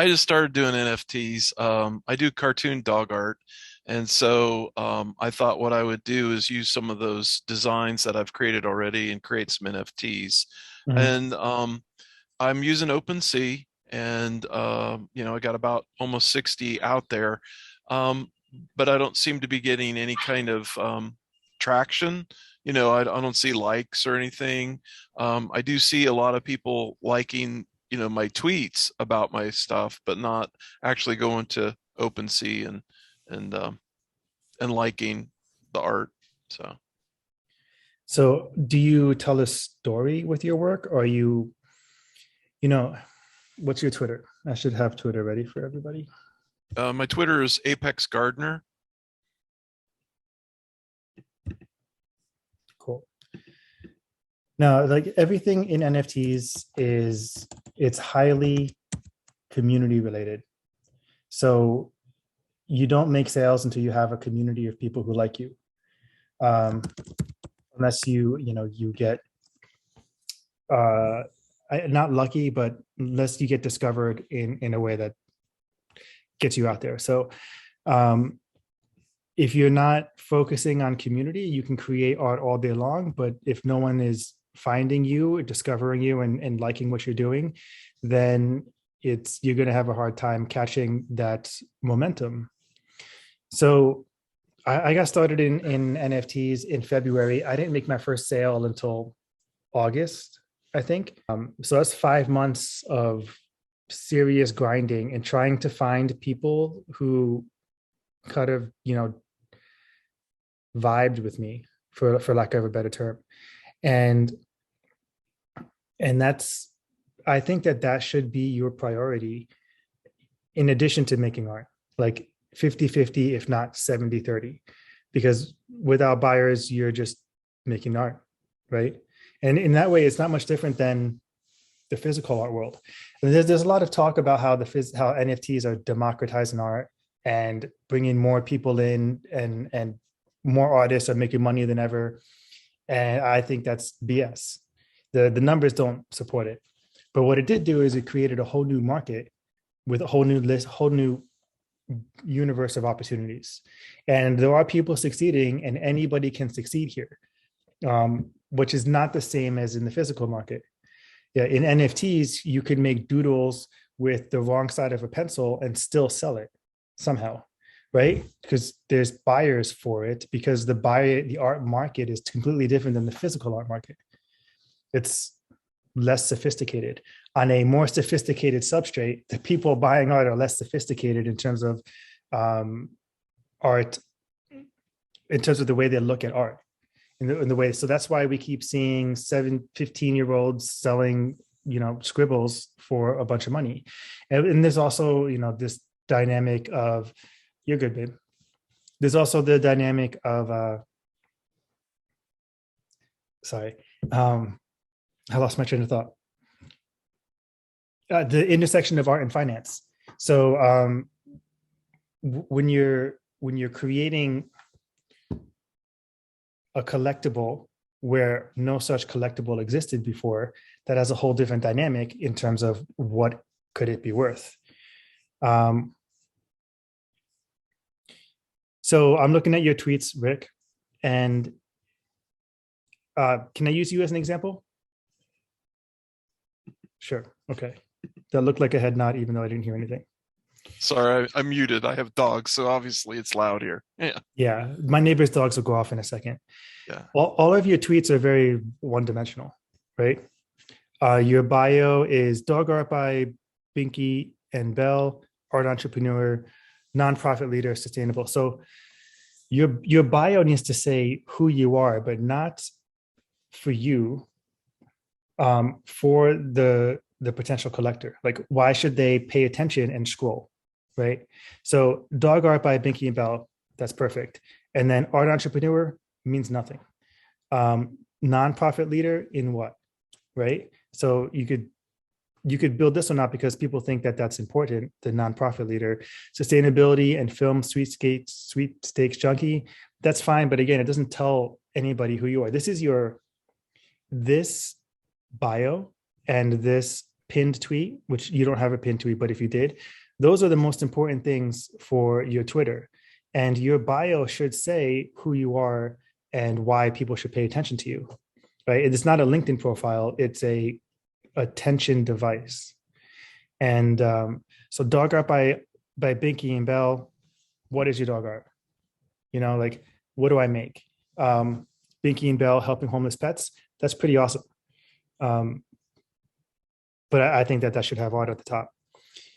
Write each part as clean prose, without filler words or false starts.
I just started doing NFTs. I do cartoon dog art. And so I thought what I would do is use some of those designs that I've created already and create some NFTs. Mhm. And I'm using OpenSea, and I got about almost 60 out there. Um, but I don't seem to be getting any kind of traction. I don't see likes or anything. I do see a lot of people liking, my tweets about my stuff, but not actually going to OpenSea and and liking the art. So So, do you tell a story with your work, or you know, what's your Twitter? I should have Twitter ready for everybody. my Twitter is Apex Gardener. Cool. Now, like everything in NFTs it's highly community related. So you don't make sales until you have a community of people who like you. Um, Unless you get uh, not lucky, but unless you get discovered in a way that gets you out there. So um, if you're not focusing on community, you can create art all day long. But if no one is finding you, discovering you, and liking what you're doing, then you're going to have a hard time catching that momentum. So I got started in NFTs in February. I didn't make my first sale until August, I think. So that's 5 months of serious grinding and trying to find people who kind of, vibed with me, for lack of a better term. And that's, I think that should be your priority in addition to making art, like 50-50, if not 70-30, because without buyers, you're just making art, right? And in that way, it's not much different than the physical art world. And there's a lot of talk about how NFTs are democratizing art and bringing more people in, and more artists are making money than ever. And I think that's BS. The numbers don't support it. But what it did do is it created a whole new market with a whole new list, whole new universe of opportunities. And there are people succeeding, and anybody can succeed here, which is not the same as in the physical market. Yeah, in NFTs, you could make doodles with the wrong side of a pencil and still sell it somehow, right? Because there's buyers for it, because the art market is completely different than the physical art market. It's less sophisticated. On a more sophisticated substrate, the people buying art are less sophisticated in terms of art, in terms of the way they look at art, in the way. So that's why we keep seeing 15-year-olds selling, scribbles for a bunch of money. And there's also, this dynamic of, you're good, babe. There's also the dynamic of, sorry, I lost my train of thought. The intersection of art and finance. So when you're creating a collectible where no such collectible existed before, that has a whole different dynamic in terms of what could it be worth. So I'm looking at your tweets, Rick, and can I use you as an example? Sure. Okay. That looked like a head nod, even though I didn't hear anything. Sorry, I'm muted. I have dogs, so obviously it's loud here. Yeah, Yeah, my neighbor's dogs will go off in a second. yeah. All of your tweets are very one-dimensional, right? Your bio is dog art by Binky and Bell, art entrepreneur, nonprofit leader, sustainable. So your bio needs to say who you are, but not for you, for the potential collector. Like, why should they pay attention and scroll, right? So dog art by Binky and Bell, that's perfect. And then art entrepreneur means nothing. Nonprofit leader in what, right? So you could build this one up because people think that that's important. The nonprofit leader, sustainability and film sweepstakes junkie, that's fine. But again, it doesn't tell anybody who you are. This bio and this pinned tweet, which you don't have a pinned tweet, but if you did, those are the most important things for your Twitter. And your bio should say who you are and why people should pay attention to you, right? It's not a LinkedIn profile, it's a attention device. And so dog art by Binky and Bell. What is your dog art? You know, like, what do I make? Binky and Bell helping homeless pets. That's pretty awesome. But I think that should have art at the top.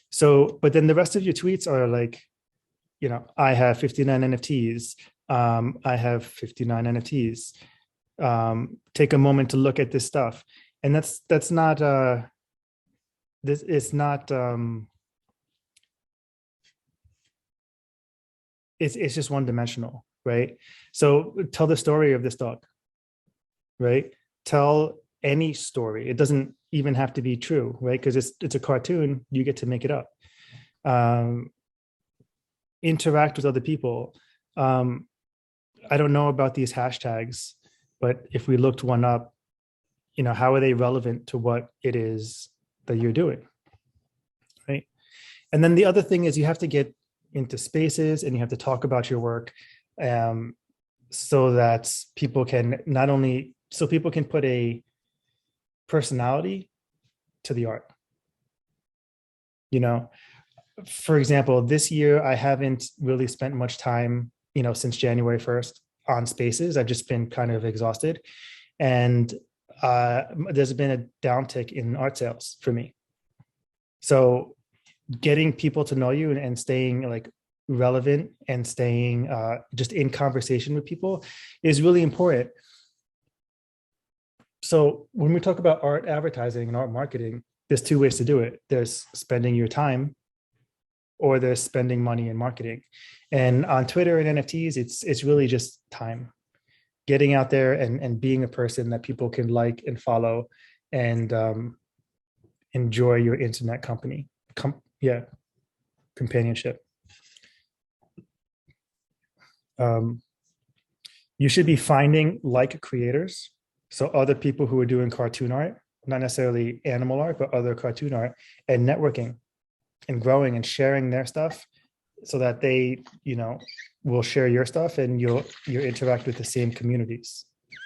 So, but then the rest of your tweets are like, you know, I have 59 NFTs. I have 59 NFTs. Take a moment to look at this stuff. And that's not this it's not it's just one dimensional, right? So tell the story of this dog, right? Tell any story. It doesn't even have to be true, right? Because it's a cartoon, you get to make it up. Interact with other people. I don't know about these hashtags, but if we looked one up, you know, how are they relevant to what it is that you're doing, right? And then the other thing is you have to get into spaces and you have to talk about your work, so that people can not only, so people can put a personality to the art. You know, for example, this year I haven't really spent much time, you know, since January 1st on spaces. I've just been kind of exhausted. And there's been a downtick in art sales for me. So getting people to know you and staying like relevant and staying just in conversation with people is really important. So when we talk about art advertising and art marketing, there's two ways to do it. There's spending your time, or there's spending money in marketing. And on Twitter and NFTs, it's really just time. Getting out there and being a person that people can like and follow and enjoy your internet companionship. You should be finding like creators. So other people who are doing cartoon art, not necessarily animal art, but other cartoon art, and networking and growing and sharing their stuff so that they, you know, will share your stuff and you'll interact with the same communities.